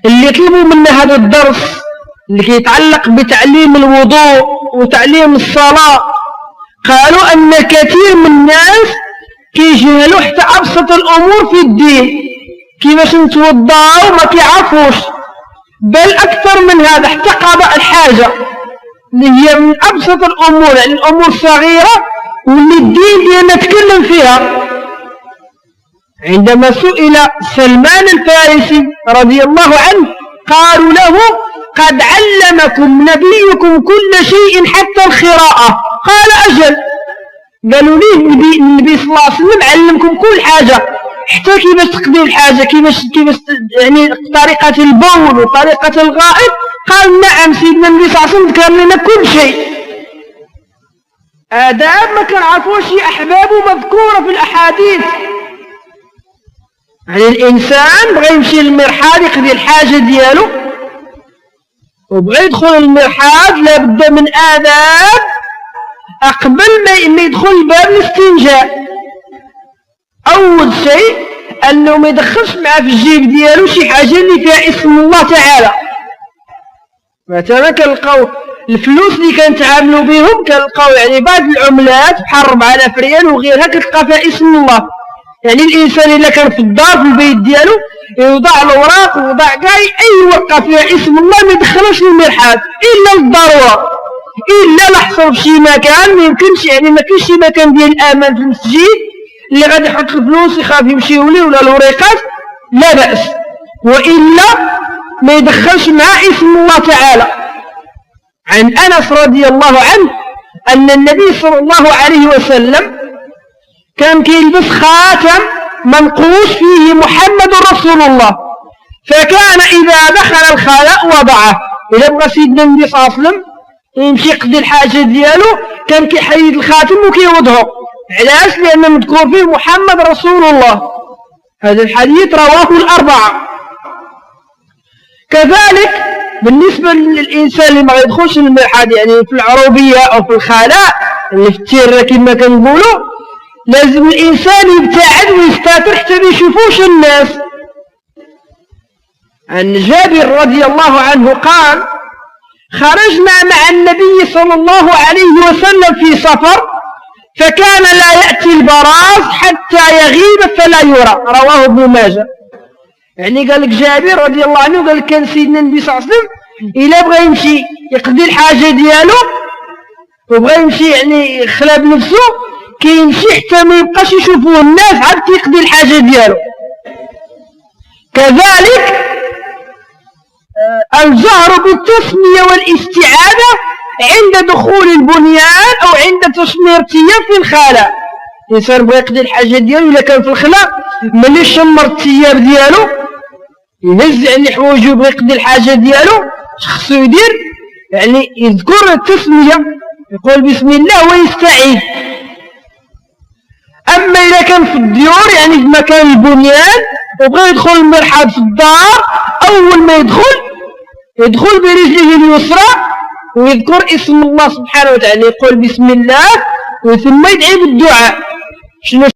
اللي طلبوا منا هذا الدرس اللي كيتعلق بتعليم الوضوء وتعليم الصلاة، قالوا أن كثير من الناس كيجهلوا حتى أبسط الأمور في الدين، كيفاش نتوضاو ما كيعرفوش، بل أكثر من هذا حتى قضاء الحاجة اللي هي من أبسط الأمور، يعني الأمور الصغيرة واللي الدين ديالنا تكلم فيها. عندما سئل سلمان الفارسي رضي الله عنه قالوا له: قد علمكم نبيكم كل شيء حتى القراءة. قال: أجل. قالوا ليه النبي صلى الله عليه وسلم علمكم كل حاجة، حتى كيفاش تقضي الحاجة، كيفاش يعني طريقة البول وطريقة الغائط. قال: نعم، سيدنا النبي صلى الله عليه وسلم ذكر لنا كل شيء. آداب ما كنعرفوش يا أحباب مذكورة في الأحاديث. يعني الإنسان بغى يمشي للمرحاض يقضي الحاجة ديالو وبغى يدخل المرحاض لابد من آداب قبل ما يدخل باب الاستنجاء. أول شيء أنه ما يدخلش معاه في الجيب ديالو شي حاجة اللي فيها اسم الله تعالى. مثلا كنلقاو الفلوس اللي كنتعاملوا بهم، كنلقاو يعني بعض العملات بحال 4000 ريال وغيرها كتلقى فيها اسم الله. يعني الإنسان إلا كان في الدار في البيت ديالو يوضع الأوراق ويوضع كاع أي ورقة فيها اسم الله ما يدخلوش للمرحاض إلا للضرورة، إلا لحصل في شي مكان ما يمكنش، يعني ما كاينش شي مكان ديال الأمان في المسجد اللي غادي يحط الفلوس يخاف يمشيو ليه ولا الوريقات، لا بأس، وإلا ما يدخلش معاه اسم الله تعالى. عن أنس رضي الله عنه أن النبي صلى الله عليه وسلم كان كيلبس خاتم منقوش فيه محمد رسول الله، فكان إذا دخل الخلاء وضعه. إذا بغى سيدنا النبي صلى الله عليه وسلم يمشي يقضي الحاجة ديالو كان كيحيد الخاتم وكيوضعه. علاش؟ لأن مذكور فيه محمد رسول الله. هذا الحديث رواه الأربعة. كذلك بالنسبة للإنسان اللي ما يدخلش المرحاض، يعني في العروبية أو في الخلاء اللي في التير كما كنقولوا، لازم الإنسان يبتعد ويستتر حتى ما يشوفوش الناس. عن جابر رضي الله عنه قال: خرجنا مع النبي صلى الله عليه وسلم في سفر، فكان لا يأتي البراز حتى يغيب فلا يرى. رواه ابن ماجه. يعني قال لك جابر رضي الله عنه قال كان سيدنا النبي صلى الله عليه وسلم إلا بغى يمشي يقضي الحاجة ديالو وبغى يمشي يعني يخلى بنفسه كيمشي حتى ما يبقاش يشوفوه الناس عاد كيقضي الحاجة ديالو. كذلك الجهر بالتسمية والاستعاذة عند دخول البنيان أو عند تشمير الثياب في الخلاء. الإنسان بغى يقضي الحاجة ديالو إلا كان في الخلاء ملي يشمر الثياب ديالو يهز يعني حوايجو يبغى يقضي الحاجة ديالو، خصو يدير يعني يذكر التسمية، يقول بسم الله ويستعيذ. أما إذا كان في الديور يعني في مكان البنيان وبغى يدخل المرحاض في الدار، أول ما يدخل برجله اليسرى ويذكر اسم الله سبحانه وتعالى، يقول بسم الله ثم يدعي بالدعاء. شنو